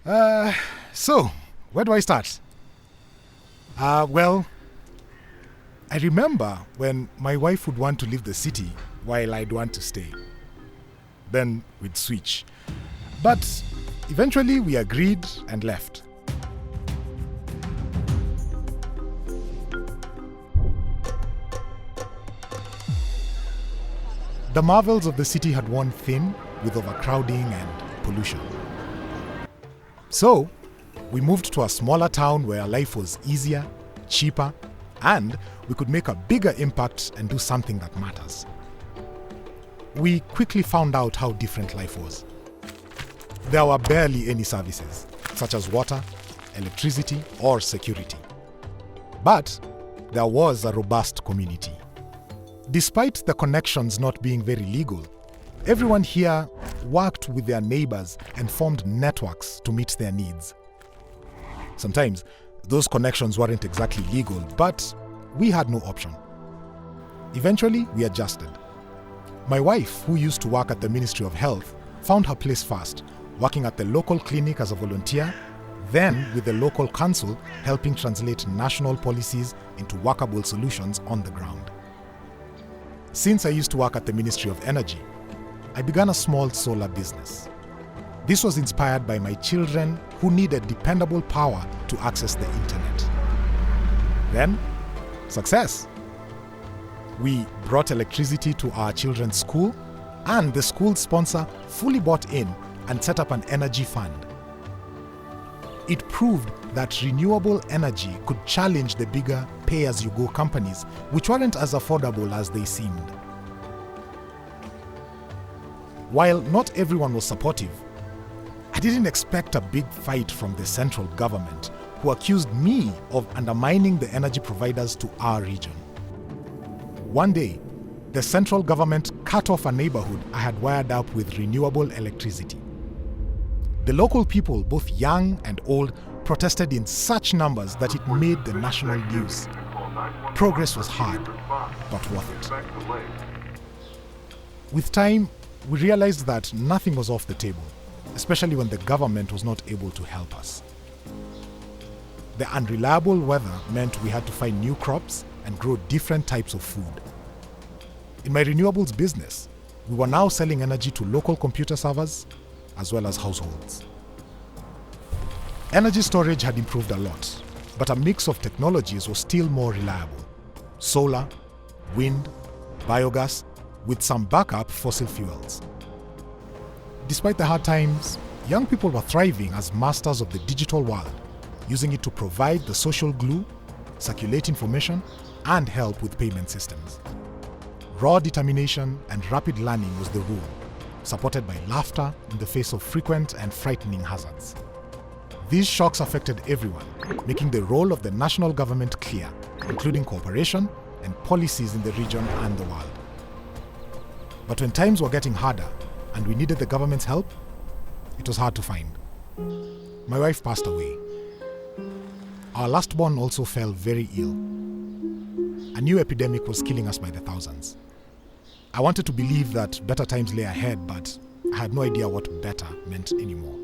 So, where do I start? Well, I remember when my wife would want to leave the city while I'd want to stay. Then we'd switch. But eventually we agreed and left. The marvels of the city had worn thin with overcrowding and pollution. So, we moved to a smaller town where life was easier, cheaper, and we could make a bigger impact and do something that matters. We quickly found out how different life was. There were barely any services, such as water, electricity, or security. But there was a robust community. Despite the connections not being very legal, everyone here worked with their neighbors and formed networks to meet their needs. Sometimes, those connections weren't exactly legal, but we had no option. Eventually, we adjusted. My wife, who used to work at the Ministry of Health, found her place first, working at the local clinic as a volunteer, then with the local council helping translate national policies into workable solutions on the ground. Since I used to work at the Ministry of Energy, I began a small solar business. This was inspired by my children who needed dependable power to access the internet. Then, success! We brought electricity to our children's school, and the school sponsor fully bought in and set up an energy fund. It proved that renewable energy could challenge the bigger pay-as-you-go companies, which weren't as affordable as they seemed. While not everyone was supportive, I didn't expect a big fight from the central government, who accused me of undermining the energy providers to our region. One day, the central government cut off a neighborhood I had wired up with renewable electricity. The local people, both young and old, protested in such numbers that it made the national news. Progress was hard, but worth it. With time, we realized that nothing was off the table, especially when the government was not able to help us. The unreliable weather meant we had to find new crops and grow different types of food. In my renewables business, we were now selling energy to local computer servers as well as households. Energy storage had improved a lot, but a mix of technologies was still more reliable. Solar, wind, biogas, with some backup fossil fuels. Despite the hard times, young people were thriving as masters of the digital world, using it to provide the social glue, circulate information, and help with payment systems. Raw determination and rapid learning was the rule, supported by laughter in the face of frequent and frightening hazards. These shocks affected everyone, making the role of the national government clear, including cooperation and policies in the region and the world. But when times were getting harder and we needed the government's help, it was hard to find. My wife passed away. Our last born also fell very ill. A new epidemic was killing us by the thousands. I wanted to believe that better times lay ahead, but I had no idea what better meant anymore.